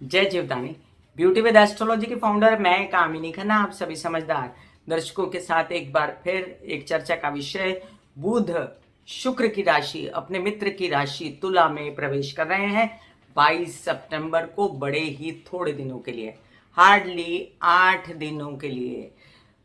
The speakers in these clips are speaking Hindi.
जय जीवदानी। ब्यूटी विद एस्ट्रोलॉजी के फाउंडर मैं कामिनी खन्ना आप सभी समझदार दर्शकों के साथ एक बार फिर एक चर्चा का विषय बुध शुक्र की राशि अपने मित्र की राशि तुला में प्रवेश कर रहे हैं 22 सितंबर को, बड़े ही थोड़े दिनों के लिए, हार्डली 8 दिनों के लिए।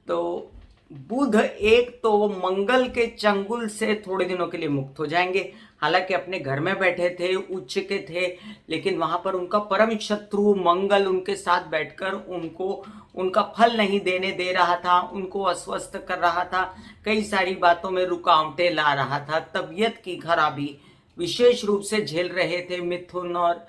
तो बुध एक तो मंगल के चंगुल से थोड़े दिनों के लिए मुक्त हो जाएंगे। हालांकि अपने घर में बैठे थे, उच्च के थे, लेकिन वहां पर उनका परम शत्रु मंगल उनके साथ बैठकर उनको उनका फल नहीं देने दे रहा था, उनको अस्वस्थ कर रहा था, कई सारी बातों में रुकावटें ला रहा था, तबीयत की खराबी विशेष रूप से झेल रहे थे मिथुन और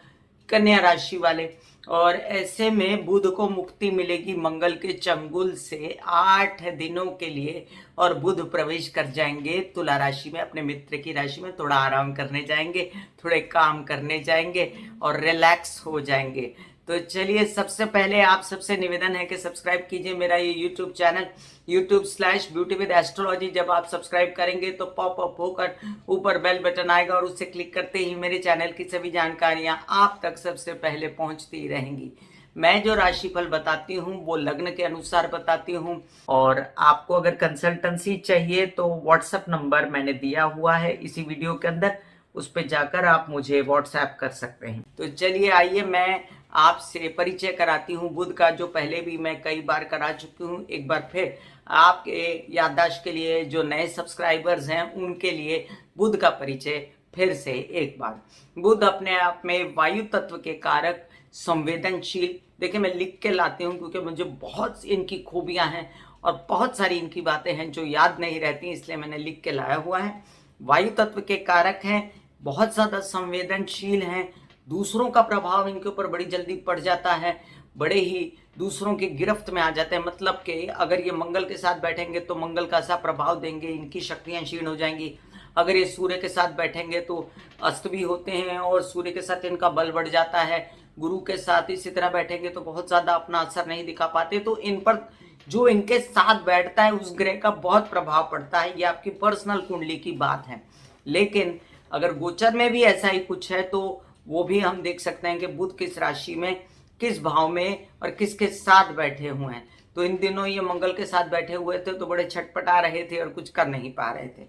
कन्या राशि वाले। और ऐसे में बुध को मुक्ति मिलेगी मंगल के चंगुल से 8 दिनों के लिए, और बुध प्रवेश कर जाएंगे तुला राशि में, अपने मित्र की राशि में। थोड़ा आराम करने जाएंगे, थोड़े काम करने जाएंगे और रिलैक्स हो जाएंगे। तो चलिए, सबसे पहले आप सबसे निवेदन है कि सब्सक्राइब कीजिए मेरा ये यूट्यूब चैनल YouTube/ब्यूटी विद एस्ट्रोलॉजी। जब आप सब्सक्राइब करेंगे तो पॉप अप होकर ऊपर बेल बटन आएगा और उससे क्लिक करते ही मेरे चैनल की सभी जानकारियां आप तक सबसे पहले पहुंचती रहेंगी। मैं जो राशिफल बताती हूँ वो लग्न के अनुसार बताती हूँ, और आपको अगर कंसल्टेंसी चाहिए तो व्हाट्सएप नंबर मैंने दिया हुआ है इसी वीडियो के अंदर, उस पर जाकर आप मुझे व्हाट्सएप कर सकते हैं। तो चलिए आइए मैं आपसे परिचय कराती हूँ बुध का, जो पहले भी मैं कई बार करा चुकी हूँ। एक बार फिर आपके याददाश्त के लिए, जो नए सब्सक्राइबर्स हैं उनके लिए बुध का परिचय फिर से एक बार। बुध अपने आप में वायु तत्व के कारक, संवेदनशील। देखिए, मैं लिख के लाती हूँ क्योंकि मुझे बहुत इनकी खूबियां हैं और बहुत सारी इनकी बातें हैं जो याद नहीं रहती, इसलिए मैंने लिख के लाया हुआ है। वायु तत्व के कारक हैं, बहुत ज्यादा संवेदनशील हैं, दूसरों का प्रभाव इनके ऊपर बड़ी जल्दी पड़ जाता है, बड़े ही दूसरों की गिरफ्त में आ जाते हैं। मतलब कि अगर ये मंगल के साथ बैठेंगे तो मंगल का ऐसा प्रभाव देंगे, इनकी शक्तियां क्षीण हो जाएंगी। अगर ये सूर्य के साथ बैठेंगे तो अस्त भी होते हैं और सूर्य के साथ इनका बल बढ़ जाता है। गुरु के साथ इसी तरह बैठेंगे तो बहुत ज्यादा अपना असर नहीं दिखा पाते। तो इन पर जो इनके साथ बैठता है उस ग्रह का बहुत प्रभाव पड़ता है। ये आपकी पर्सनल कुंडली की बात है। लेकिन अगर गोचर में भी ऐसा ही कुछ है तो वो भी हम देख सकते हैं कि बुध किस राशि में, किस भाव में और किसके साथ बैठे हुए हैं। तो इन दिनों ये मंगल के साथ बैठे हुए थे तो बड़े छटपटा रहे थे और कुछ कर नहीं पा रहे थे।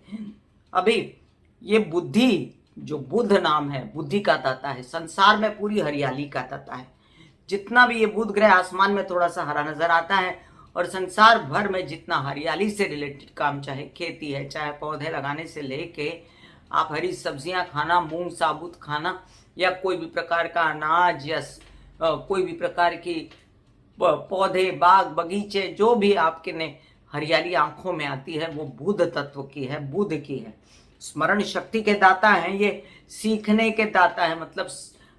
अभी ये बुद्धि, जो बुध नाम है, बुद्धि का दाता है, संसार में पूरी हरियाली का दाता है। जितना भी ये बुध ग्रह आसमान में थोड़ा सा हरा नजर आता है, और संसार भर में जितना हरियाली से रिलेटेड काम, चाहे खेती है, चाहे पौधे लगाने से लेके आप हरी सब्जियां खाना, मूंग साबुत खाना, या कोई भी प्रकार का अनाज, या कोई भी प्रकार की पौधे, बाग बगीचे, जो भी आपके ने हरियाली आंखों में आती है वो बुध तत्व की है, बुध की है। स्मरण शक्ति के दाता हैं ये, सीखने के दाता है। मतलब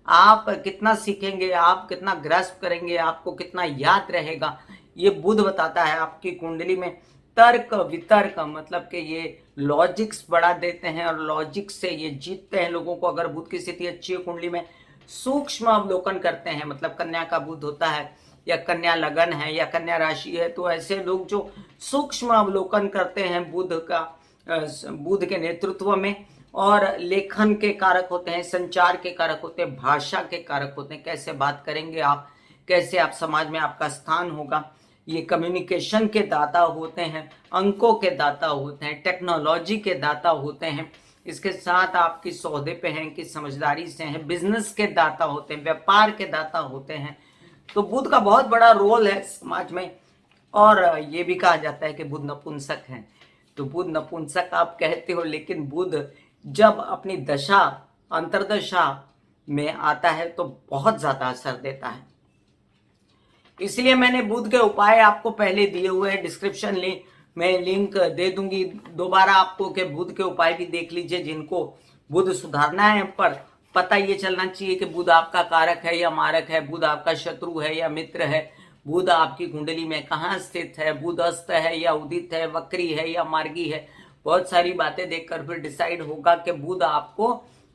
आप कितना सीखेंगे, आप कितना ग्रैस्प करेंगे, आपको कितना याद रहेगा, ये बुध बताता है। आपकी कुंडली में तर्क वितर्क, मतलब कि ये लॉजिक्स बढ़ा देते हैं और लॉजिक से ये जीतते हैं लोगों को। अगर बुध की स्थिति अच्छी है कुंडली में, सूक्ष्म अवलोकन करते हैं, मतलब कन्या का बुध होता है या कन्या लगन है या कन्या राशि है, तो ऐसे लोग जो सूक्ष्म अवलोकन करते हैं बुध का, बुध के नेतृत्व में, और लेखन के कारक होते हैं, संचार के कारक होते हैं, भाषा के कारक होते हैं। कैसे बात करेंगे आप, कैसे आप समाज में आपका स्थान होगा, ये कम्युनिकेशन के दाता होते हैं, अंकों के दाता होते हैं, टेक्नोलॉजी के दाता होते हैं। इसके साथ आपकी सौदे पे हैं कि समझदारी से हैं, बिजनेस के दाता होते हैं, व्यापार के दाता होते हैं। तो बुध का बहुत बड़ा रोल है समाज में। और ये भी कहा जाता है कि बुध नपुंसक है। तो बुध नपुंसक आप कहते हो, लेकिन बुध जब अपनी दशा, अंतरदशा में आता है तो बहुत ज्यादा असर देता है। इसलिए मैंने बुध के उपाय आपको पहले दिए हुए हैं, डिस्क्रिप्शन में लिंक दे दूंगी दोबारा आपको, कि बुध के उपाय भी देख लीजिए जिनको बुध सुधारना है। पर पता ये चलना चाहिए कि बुध आपका कारक है या मारक है, बुध आपका शत्रु है या मित्र है, बुध आपकी कुंडली में कहाँ स्थित है, बुध अस्त है या उदित है, वक्री है या मार्गी है। बहुत सारी बातें देखकर फिर डिसाइड होगा कि बुध आपको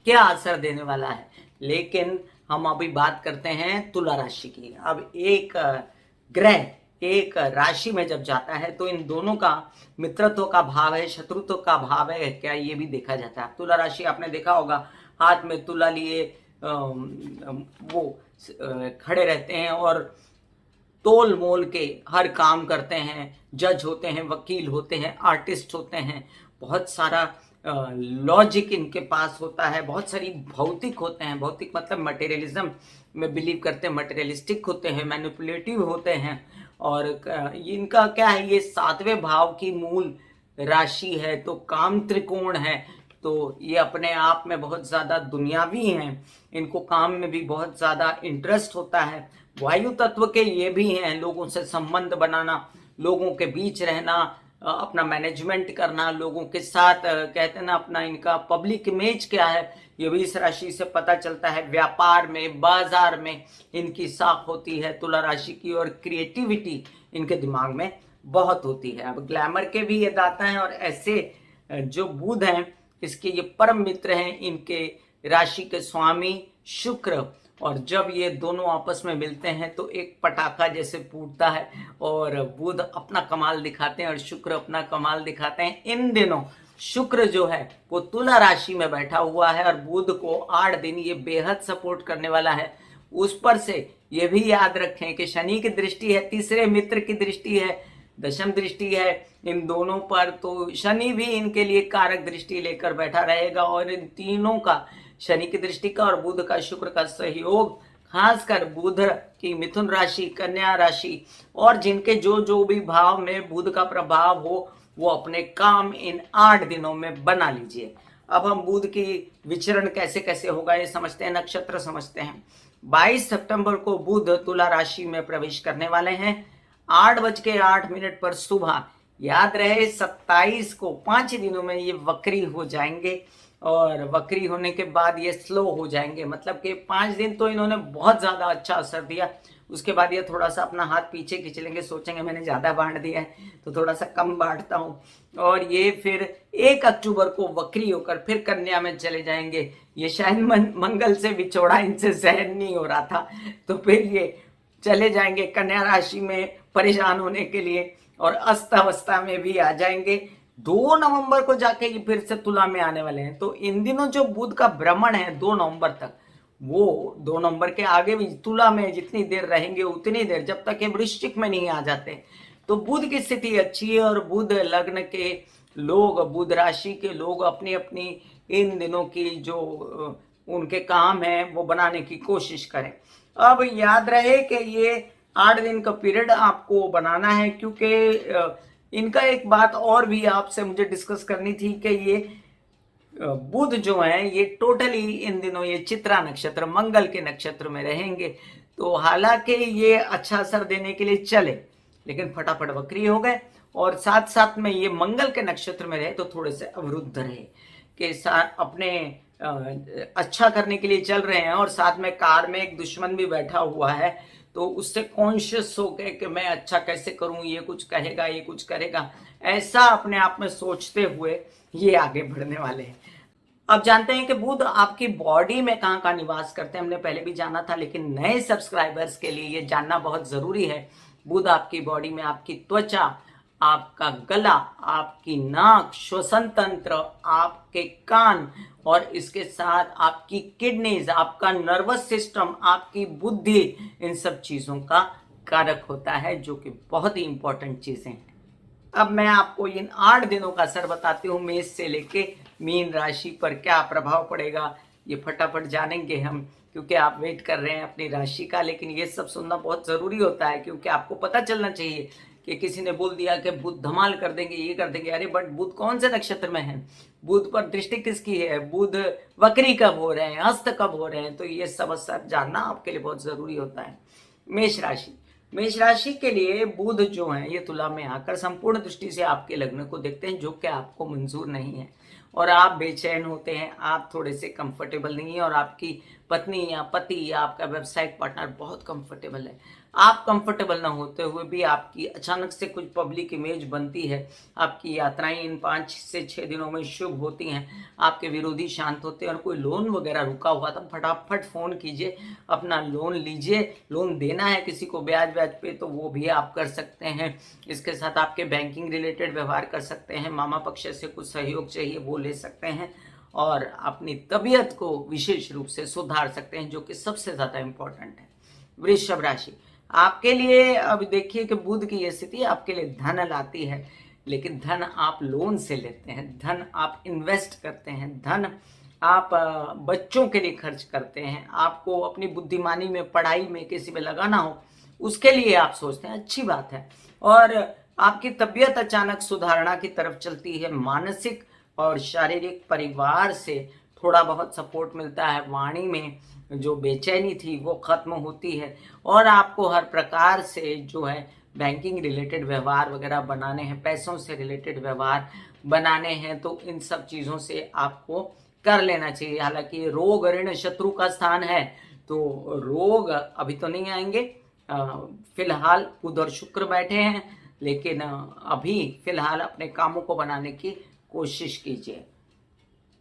क्या असर देने वाला है। लेकिन हम अभी बात करते हैं तुला राशि की। अब एक ग्रह एक राशि में जब जाता है तो इन दोनों का मित्रत्व का भाव है, शत्रुत्व का भाव है क्या, ये भी देखा जाता है। तुला राशि आपने देखा होगा, हाथ में तुला लिए वो खड़े रहते हैं और तोल मोल के हर काम करते हैं। जज होते हैं, वकील होते हैं, आर्टिस्ट होते हैं, बहुत सारा लॉजिक इनके पास होता है, बहुत सारी भौतिक होते हैं। भौतिक मतलब मटेरियलिज्म में बिलीव करते हैं, मटेरियलिस्टिक होते हैं, मैनिपुलेटिव होते हैं। और इनका क्या है, ये 7वें भाव की मूल राशि है, तो काम त्रिकोण है। तो ये अपने आप में बहुत ज़्यादा दुनियावी हैं, इनको काम में भी बहुत ज़्यादा इंटरेस्ट होता है। वायु तत्व के ये भी हैं, लोगों से संबंध बनाना, लोगों के बीच रहना, अपना मैनेजमेंट करना, लोगों के साथ कहते हैं ना, अपना इनका पब्लिक इमेज क्या है, ये भी इस राशि से पता चलता है। व्यापार में, बाजार में इनकी साख होती है तुला राशि की, और क्रिएटिविटी इनके दिमाग में बहुत होती है। अब ग्लैमर के भी ये दाता हैं, और ऐसे जो बुध हैं इसके ये परम मित्र हैं, इनके राशि के स्वामी शुक्र। और जब ये दोनों आपस में मिलते हैं तो एक पटाखा जैसे फूटता है, और बुध अपना कमाल दिखाते हैं और शुक्र अपना कमाल दिखाते हैं। इन दिनों शुक्र जो है वो तुला राशि में बैठा हुआ है, और बुध को 8 दिन ये बेहद सपोर्ट करने वाला है। उस पर से ये भी याद रखें कि शनि की दृष्टि है, तीसरे मित्र की दृष्टि है, दशम दृष्टि है इन दोनों पर। तो शनि भी इनके लिए कारक दृष्टि लेकर बैठा रहेगा, और इन तीनों का, शनि की दृष्टि का और बुध का, शुक्र का सहयोग, खासकर बुध की मिथुन राशि, कन्या राशि, और जिनके जो जो भी भाव में बुध का प्रभाव हो, वो अपने काम इन 8 दिनों में बना लीजिए। अब हम बुध की विचरण कैसे कैसे होगा ये समझते हैं, नक्षत्र समझते हैं। 22 सितंबर को बुध तुला राशि में प्रवेश करने वाले हैं, 8:08 पर सुबह। याद रहे 27 को, 5 दिनों में ये वक्री हो जाएंगे, और वक्री होने के बाद ये स्लो हो जाएंगे। मतलब कि 5 दिन तो इन्होंने बहुत ज़्यादा अच्छा असर दिया, उसके बाद ये थोड़ा सा अपना हाथ पीछे खींच लेंगे, सोचेंगे मैंने ज़्यादा बांट दिया है तो थोड़ा सा कम बांटता हूँ, और ये फिर 1 अक्टूबर को वक्री होकर फिर कन्या में चले जाएंगे। ये शायद मंगल से विछोड़ा इनसे सहन नहीं हो रहा था, तो फिर ये चले जाएंगे कन्या राशि में परेशान होने के लिए, और अस्त अवस्था में भी आ जाएंगे। 2 नवंबर को जाके ये फिर से तुला में आने वाले हैं। तो इन दिनों जो बुध का भ्रमण है 2 नवंबर तक, वो 2 नवंबर के आगे भी तुला में जितनी देर रहेंगे उतनी देर, जब तक ये वृश्चिक में नहीं आ जाते। तो बुध की स्थिति अच्छी है, और बुध लग्न के लोग, बुध राशि के लोग अपनी अपनी इन दिनों की जो उनके काम है वो बनाने की कोशिश करें। अब याद रहे कि ये 8 दिन का पीरियड आपको बनाना है, क्योंकि इनका एक बात और भी आपसे मुझे डिस्कस करनी थी कि ये बुध जो है ये टोटली इन दिनों ये चित्रा नक्षत्र, मंगल के नक्षत्र में रहेंगे। तो हालांकि ये अच्छा असर देने के लिए चले, लेकिन फटाफट वक्री हो गए, और साथ साथ में ये मंगल के नक्षत्र में रहे तो थोड़े से अवरुद्ध रहे कि अपने अच्छा करने के लिए चल रहे हैं, और साथ में कार में एक दुश्मन भी बैठा हुआ है, तो उससे कॉन्शियस हो गए कि मैं अच्छा कैसे करूं, ये कुछ कहेगा, ये कुछ करेगा, ऐसा अपने आप में सोचते हुए ये आगे बढ़ने वाले हैं। अब जानते हैं कि बुध आपकी बॉडी में कहाँ कहाँ निवास करते हैं, हमने पहले भी जाना था, लेकिन नए सब्सक्राइबर्स के लिए ये जानना बहुत जरूरी है। बुध आपकी बॉडी में आपकी त्वचा, आपका गला, आपकी नाक, श्वसन तंत्र, आपके कान, और इसके साथ आपकी किडनीज, आपका नर्वस सिस्टम, आपकी बुद्धि, इन सब चीजों का कारक होता है, जो कि बहुत ही इंपॉर्टेंट चीजें हैं। अब मैं आपको इन 8 दिनों का असर बताती हूँ, मेष से लेके मीन राशि पर क्या प्रभाव पड़ेगा, ये फटाफट जानेंगे हम, क्योंकि आप वेट कर रहे हैं अपनी राशि का। लेकिन ये सब सुनना बहुत जरूरी होता है, क्योंकि आपको पता चलना चाहिए कि किसी ने बोल दिया कि बुध धमाल कर देंगे, ये कर देंगे, अरे बट बुध कौन से नक्षत्र में है, बुध पर दृष्टि किसकी है, बुध वक्री कब हो रहे हैं, अस्त कब हो रहे हैं, तो ये सब असर जानना आपके लिए बहुत जरूरी होता है। मेष राशि, मेष राशि के लिए बुध जो है ये तुला में आकर संपूर्ण दृष्टि से आपके लग्न को देखते हैं, जो कि आपको मंजूर नहीं है, और आप बेचैन होते हैं, आप थोड़े से कंफर्टेबल नहीं है, और आपकी पत्नी या पति या आपका व्यवसायिक पार्टनर बहुत कंफर्टेबल है। आप कंफर्टेबल ना होते हुए भी आपकी अचानक से कुछ पब्लिक इमेज बनती है, आपकी यात्राएं इन 5 से 6 दिनों में शुभ होती हैं, आपके विरोधी शांत होते हैं, और कोई लोन वगैरह रुका हुआ था फटाफट फ़ोन कीजिए, अपना लोन लीजिए। लोन देना है किसी को ब्याज पे तो वो भी आप कर सकते हैं। इसके साथ आपके बैंकिंग रिलेटेड व्यवहार कर सकते हैं, मामा पक्ष से कुछ सहयोग चाहिए वो ले सकते हैं, और अपनी तबीयत को विशेष रूप से सुधार सकते हैं, जो कि सबसे ज़्यादा इम्पोर्टेंट है। वृषभ राशि, आपके लिए अब देखिए कि बुध की ये स्थिति आपके लिए धन लाती है, लेकिन धन आप लोन से लेते हैं, धन आप इन्वेस्ट करते हैं, धन आप बच्चों के लिए खर्च करते हैं, आपको अपनी बुद्धिमानी में, पढ़ाई में, किसी में लगाना हो, उसके लिए आप सोचते हैं, अच्छी बात है। और आपकी तबीयत अचानक सुधारणा की तरफ चलती है, मानसिक और शारीरिक परिवार से थोड़ा बहुत सपोर्ट मिलता है, वाणी में जो बेचैनी थी वो खत्म होती है, और आपको हर प्रकार से जो है बैंकिंग रिलेटेड व्यवहार वगैरह बनाने हैं, पैसों से रिलेटेड व्यवहार बनाने हैं, तो इन सब चीज़ों से आपको कर लेना चाहिए। हालांकि रोग ऋण शत्रु का स्थान है, तो रोग अभी तो नहीं आएंगे, फिलहाल बुध और शुक्र बैठे हैं, लेकिन अभी फिलहाल अपने कामों को बनाने की कोशिश कीजिए।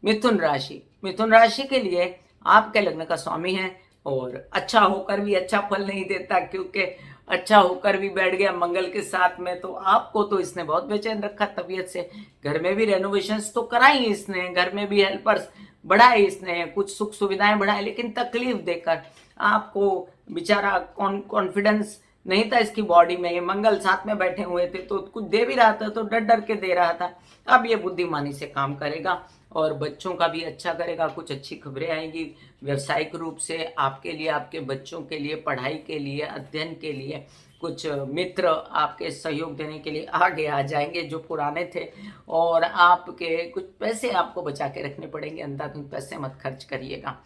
मिथुन राशि, मिथुन राशि के लिए आपके लग्न का स्वामी है, और अच्छा होकर भी अच्छा फल नहीं देता, क्योंकि अच्छा होकर भी बैठ गया मंगल के साथ में, तो आपको तो इसने बहुत बेचैन रखा तबीयत से। घर में भी रेनोवेशंस तो कराई इसने, घर में भी हेल्पर्स बढ़ाए इसने, कुछ सुख सुविधाएं बढ़ाई, लेकिन तकलीफ देकर आपको बेचारा कॉन्फिडेंस नहीं था इसकी बॉडी में। ये मंगल साथ में बैठे हुए थे, तो कुछ दे भी रहा था तो डर डर के दे रहा था। अब ये बुद्धिमानी से काम करेगा और बच्चों का भी अच्छा करेगा, कुछ अच्छी खबरें आएंगी व्यवसायिक रूप से आपके लिए, आपके बच्चों के लिए, पढ़ाई के लिए, अध्ययन के लिए। कुछ मित्र आपके सहयोग देने के लिए आगे आ जाएंगे जो पुराने थे, और आपके कुछ पैसे आपको बचा के रखने पड़ेंगे, अंधाधुंध पैसे मत खर्च करिएगा।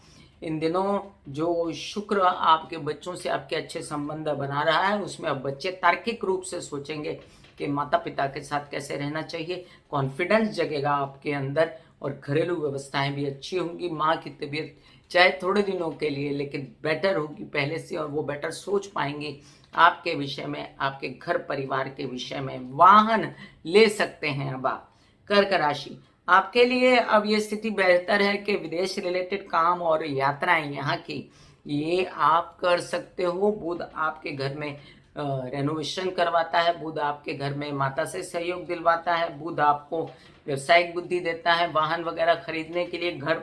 इन दिनों जो शुक्र आपके बच्चों से आपके अच्छे संबंध बना रहा है, उसमें अब बच्चे तार्किक रूप से सोचेंगे कि माता पिता के साथ कैसे रहना चाहिए, कॉन्फिडेंस जगेगा आपके अंदर, और घरेलू व्यवस्थाएं भी अच्छी होंगी। माँ की तबीयत चाहे थोड़े दिनों के लिए लेकिन बेटर होगी पहले से, और वो बेटर सोच पाएंगे आपके विषय में, आपके घर परिवार के विषय में। वाहन ले सकते हैं अब आप। कर्क राशि, आपके लिए अब ये स्थिति बेहतर है कि विदेश रिलेटेड काम और यात्राएं यहाँ की ये आप कर सकते हो। बुध आपके घर में रेनोवेशन करवाता है, बुध आपके घर में माता से सहयोग दिलवाता है, बुध आपको व्यवसायिक बुद्धि देता है, वाहन वगैरह खरीदने के लिए, घर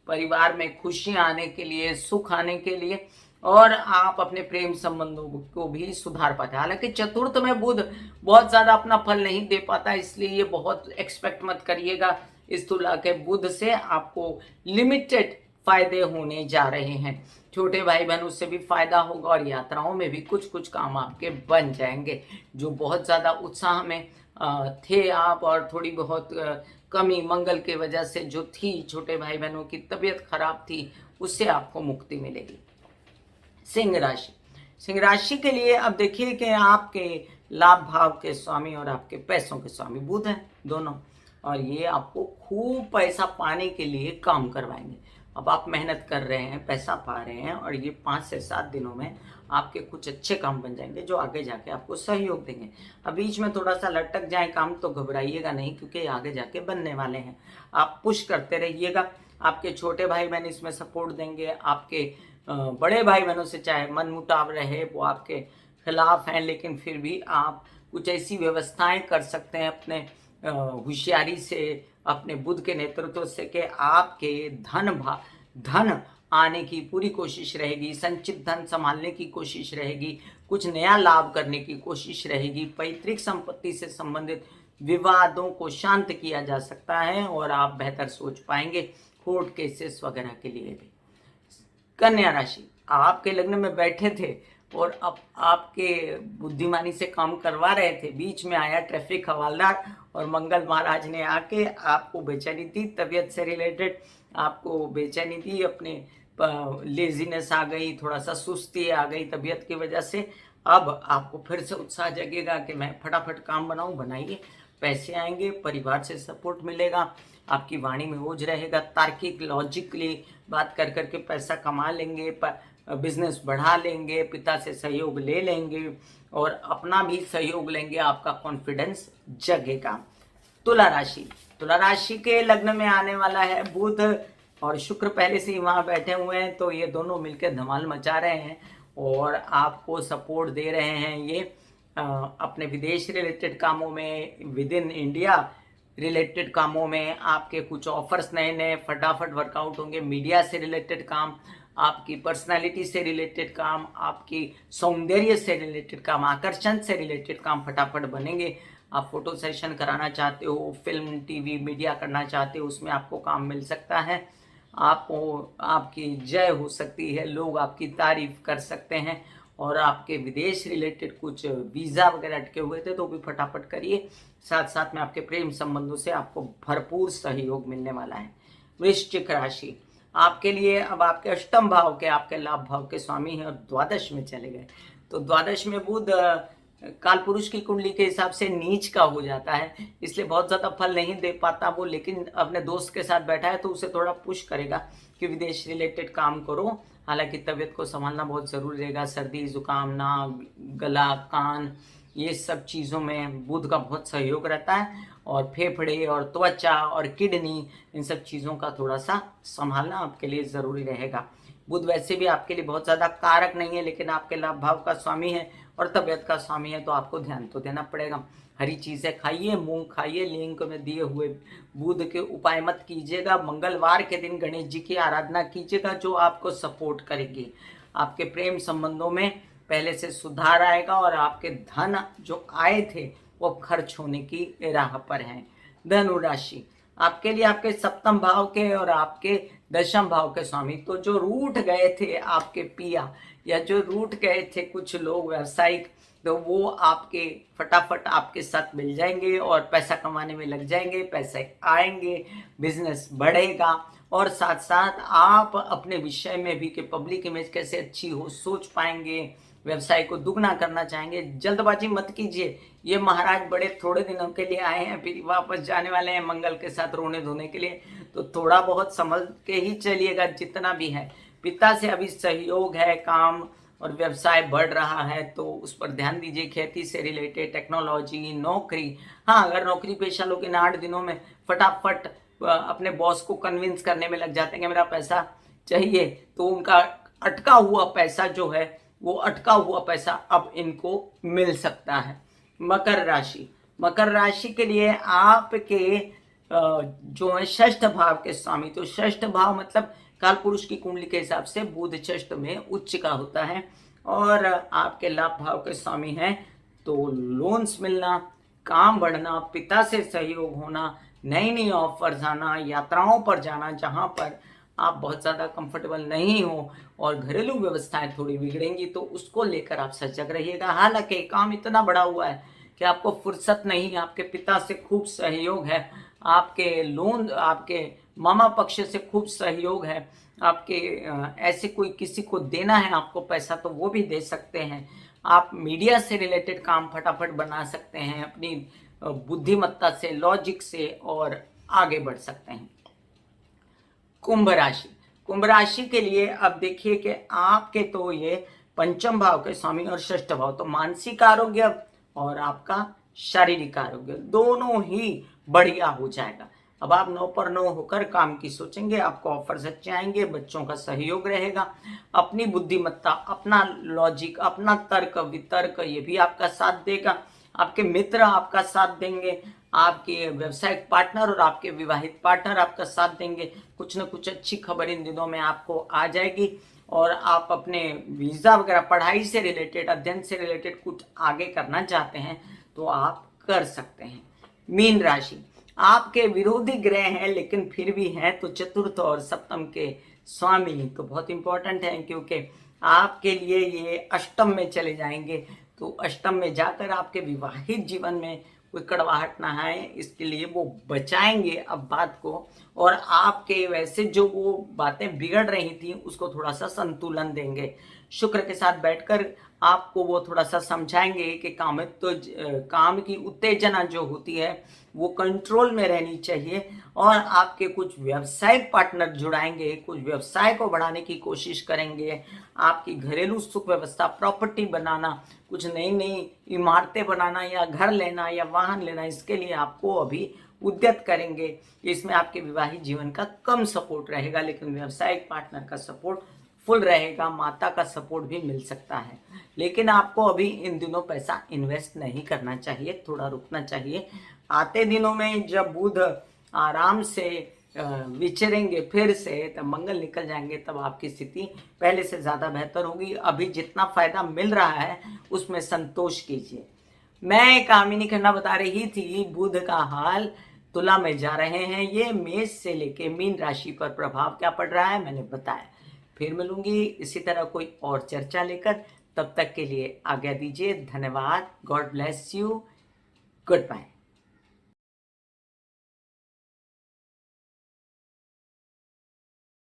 परिवार में खुशियां आने के लिए, सुख आने के लिए, और आप अपने प्रेम संबंधों को भी सुधार पाते हैं। हालांकि चतुर्थ में बुध बहुत ज्यादा अपना फल नहीं दे पाता, इसलिए ये बहुत एक्सपेक्ट मत करिएगा इस तुला के बुध से। आपको लिमिटेड फायदे होने जा रहे हैं, छोटे भाई बहनों से भी फायदा होगा, और यात्राओं में भी कुछ कुछ काम आपके बन जाएंगे। जो बहुत ज्यादा उत्साह में थे आप, और थोड़ी बहुत कमी मंगल की वजह से जो थी, छोटे भाई बहनों की तबीयत खराब थी, उससे आपको मुक्ति मिलेगी। सिंह राशि, सिंह राशि के लिए अब देखिए कि आपके लाभ भाव के स्वामी और आपके पैसों के स्वामी बुध हैं दोनों, और ये आपको खूब पैसा पाने के लिए काम करवाएंगे। अब आप मेहनत कर रहे हैं, पैसा पा रहे हैं, और ये 5 से 7 दिनों में आपके कुछ अच्छे काम बन जाएंगे जो आगे जाके आपको सहयोग देंगे। अब बीच में थोड़ा सा लटक जाए काम तो घबराइएगा नहीं, क्योंकि आगे जाके बनने वाले हैं। आप पुश करते रहिएगा, आपके छोटे भाई बहन इसमें सपोर्ट देंगे, आपके बड़े भाई बहनों से चाहे मन मुटाव रहे, वो आपके खिलाफ हैं, लेकिन फिर भी आप कुछ ऐसी व्यवस्थाएं कर सकते हैं अपने होशियारी से, अपने बुध के नेतृत्व से, कि आपके धन आने की पूरी कोशिश रहेगी, संचित धन संभालने की कोशिश रहेगी, कुछ नया लाभ करने की कोशिश रहेगी, पैतृक संपत्ति से संबंधित विवादों को शांत किया जा सकता है, और आप बेहतर सोच पाएंगे कोर्ट केसेस वगैरह के लिए भी। कन्या राशि, आपके लग्न में बैठे थे और अब आपके बुद्धिमानी से काम करवा रहे थे, बीच में आया ट्रैफिक हवालदार और मंगल महाराज ने आके आपको बेचैनी दी, तबीयत से रिलेटेड आपको बेचैनी दी, अपने लेजीनेस आ गई, थोड़ा सा सुस्ती आ गई तबीयत की वजह से। अब आपको फिर से उत्साह जगेगा कि मैं फटाफट काम बनाऊं, बनाइए, पैसे आएंगे, परिवार से सपोर्ट मिलेगा, आपकी वाणी में ओज रहेगा, तार्किक लॉजिकली बात कर करके पैसा कमा लेंगे, बिजनेस बढ़ा लेंगे, पिता से सहयोग ले लेंगे, और अपना भी सहयोग लेंगे, आपका कॉन्फिडेंस जगेगा। तुला राशि, तुला राशि के लग्न में आने वाला है बुध, और शुक्र पहले से ही वहां बैठे हुए हैं, तो ये दोनों मिलकर धमाल मचा रहे हैं और आपको सपोर्ट दे रहे हैं। ये अपने विदेश रिलेटेड कामों में, विद इन इंडिया रिलेटेड कामों में आपके कुछ ऑफर्स नए नए फटाफट वर्कआउट होंगे। मीडिया से रिलेटेड काम, आपकी पर्सनालिटी से रिलेटेड काम, आपकी सौंदर्य से रिलेटेड काम, आकर्षण से रिलेटेड काम फटाफट बनेंगे। आप फोटो सेशन कराना चाहते हो, फिल्म टीवी मीडिया करना चाहते हो, उसमें आपको काम मिल सकता है। आपको आपकी जय हो सकती है, लोग आपकी तारीफ कर सकते हैं। और आपके विदेश रिलेटेड कुछ वीज़ा वगैरह अटके हुए थे तो भी फटाफट करिए। साथ साथ में आपके प्रेम संबंधों से आपको भरपूर सहयोग मिलने वाला है। वृश्चिक राशि आपके लिए अब आपके अष्टम भाव के, आपके लाभ भाव के स्वामी हैं और द्वादश में चले गए। तो द्वादश में बुध काल पुरुष की कुंडली के हिसाब से नीच का हो जाता है, इसलिए बहुत ज़्यादा फल नहीं दे पाता वो। लेकिन अपने दोस्त के साथ बैठा है तो उसे थोड़ा पुश करेगा कि विदेश रिलेटेड काम करो। हालांकि तबीयत को संभालना बहुत ज़रूरी रहेगा। सर्दी जुकाम, नाक, गला, कान, ये सब चीज़ों में बुध का बहुत सहयोग रहता है। और फेफड़े और त्वचा और किडनी, इन सब चीज़ों का थोड़ा सा संभालना आपके लिए ज़रूरी रहेगा। बुध वैसे भी आपके लिए बहुत ज़्यादा कारक नहीं है, लेकिन आपके लाभ भाव का स्वामी है और तबीयत का स्वामी है, तो आपको ध्यान तो देना पड़ेगा। हरी चीज़ें खाइए, मूंग खाइए, लिंक में दिए हुए बुध के उपाय मत कीजिएगा। मंगलवार के दिन गणेश जी की आराधना कीजिएगा, जो आपको सपोर्ट करेगी। आपके प्रेम संबंधों में पहले से सुधार आएगा और आपके धन जो आए थे वो खर्च होने की राह पर हैं। धनु राशि आपके लिए आपके सप्तम भाव के और आपके दशम भाव के स्वामी, तो जो रूठ गए थे आपके पिया, या जो रूठ गए थे कुछ लोग व्यावसायिक, तो वो आपके फटाफट आपके साथ मिल जाएंगे और पैसा कमाने में लग जाएंगे। पैसे आएंगे, बिजनेस बढ़ेगा और साथ साथ आप अपने विषय में भी कि पब्लिक इमेज कैसे अच्छी हो सोच पाएंगे। व्यवसाय को दुगना करना चाहेंगे। जल्दबाजी मत कीजिए, ये महाराज बड़े थोड़े दिनों के लिए आए हैं, फिर वापस जाने वाले हैं मंगल के साथ रोने धोने के लिए, तो थोड़ा बहुत संभल के ही चलिएगा जितना भी है। पिता से अभी सहयोग है, काम और व्यवसाय बढ़ रहा है तो उस पर ध्यान दीजिए। खेती से रिलेटेड, टेक्नोलॉजी, नौकरी, हाँ अगर नौकरी पेशा लोग इन 8 दिनों में फटाफट अपने बॉस को कन्विंस करने में लग जाते हैं कि मेरा पैसा चाहिए, तो उनका अटका हुआ पैसा जो है, वो अटका हुआ पैसा अब इनको मिल सकता है। मकर राशि, मकर राशि के लिए आपके जो है षष्ठ भाव के स्वामी, तो षष्ठ भाव मतलब काल पुरुष की कुंडली के हिसाब से बुध षष्ठ में उच्च का होता है और आपके लाभ भाव के स्वामी हैं। तो लोन्स मिलना, काम बढ़ना, पिता से सहयोग होना, नई नई ऑफर्स आना, यात्राओं पर जाना जहां पर आप बहुत ज़्यादा कंफर्टेबल नहीं हो और घरेलू व्यवस्थाएं थोड़ी बिगड़ेंगी, तो उसको लेकर आप सजग रहिएगा। हालांकि काम इतना बड़ा हुआ है कि आपको फुर्सत नहीं है। आपके पिता से खूब सहयोग है, आपके लोन, आपके मामा पक्ष से खूब सहयोग है, आपके ऐसे कोई किसी को देना है आपको पैसा तो वो भी दे सकते हैं। आप मीडिया से रिलेटेड काम फटाफट बना सकते हैं अपनी बुद्धिमत्ता से, लॉजिक से, और आगे बढ़ सकते हैं। कुंभ राशि, कुंभ राशि के लिए अब देखिए कि आपके तो ये पंचम भाव के स्वामी और षष्ठ भाव, तो मानसिक आरोग्य और आपका शारीरिक आरोग्य दोनों ही बढ़िया हो जाएगा। अब आप 9 पर 9 होकर काम की सोचेंगे, आपको ऑफर्स अच्छे आएंगे, बच्चों का सहयोग रहेगा, अपनी बुद्धिमत्ता, अपना लॉजिक, अपना तर्क वितर्क ये भी आपका साथ देगा, आपके मित्र आपका साथ देंगे, आपके व्यवसायिक पार्टनर और आपके विवाहित पार्टनर आपका साथ देंगे। कुछ न कुछ अच्छी खबर इन दिनों में आपको आ जाएगी और आप अपने वीज़ा वगैरह, पढ़ाई से रिलेटेड, अध्ययन से रिलेटेड कुछ आगे करना चाहते हैं तो आप कर सकते हैं। मीन राशि, आपके विरोधी ग्रह हैं लेकिन फिर भी हैं तो चतुर्थ और सप्तम के स्वामी तो बहुत इंपॉर्टेंट हैं, क्योंकि आपके लिए ये अष्टम में चले जाएंगे। तो अष्टम में जाकर आपके विवाहित जीवन में कोई कड़वाहट ना आए, इसके लिए वो बचाएंगे अब बात को, और आपके वैसे जो वो बातें बिगड़ रही थी उसको थोड़ा सा संतुलन देंगे। शुक्र के साथ बैठकर आपको वो थोड़ा सा समझाएंगे कि काम की उत्तेजना जो होती है वो कंट्रोल में रहनी चाहिए, और आपके कुछ व्यवसायिक पार्टनर जुड़ाएंगे, कुछ व्यवसाय को बढ़ाने की कोशिश करेंगे। आपकी घरेलू सुख व्यवस्था, प्रॉपर्टी बनाना, कुछ नई नई इमारतें बनाना या घर लेना या वाहन लेना, इसके लिए आपको अभी उद्यत करेंगे। इसमें आपके विवाहित जीवन का कम सपोर्ट रहेगा, लेकिन व्यवसायिक पार्टनर का सपोर्ट फुल रहेगा, माता का सपोर्ट भी मिल सकता है। लेकिन आपको अभी इन दिनों पैसा इन्वेस्ट नहीं करना चाहिए, थोड़ा रुकना चाहिए। आते दिनों में जब बुध आराम से विचरेंगे फिर से, तब मंगल निकल जाएंगे, तब आपकी स्थिति पहले से ज़्यादा बेहतर होगी। अभी जितना फायदा मिल रहा है उसमें संतोष कीजिए। मैं कामिनी खन्ना बता रही थी बुध का हाल तुला में जा रहे हैं, ये मेष से लेके मीन राशि पर प्रभाव क्या पड़ रहा है मैंने बताया। फिर मिलूंगी इसी तरह कोई और चर्चा लेकर, तब तक के लिए आज्ञा दीजिए। धन्यवाद। God bless you. Good bye.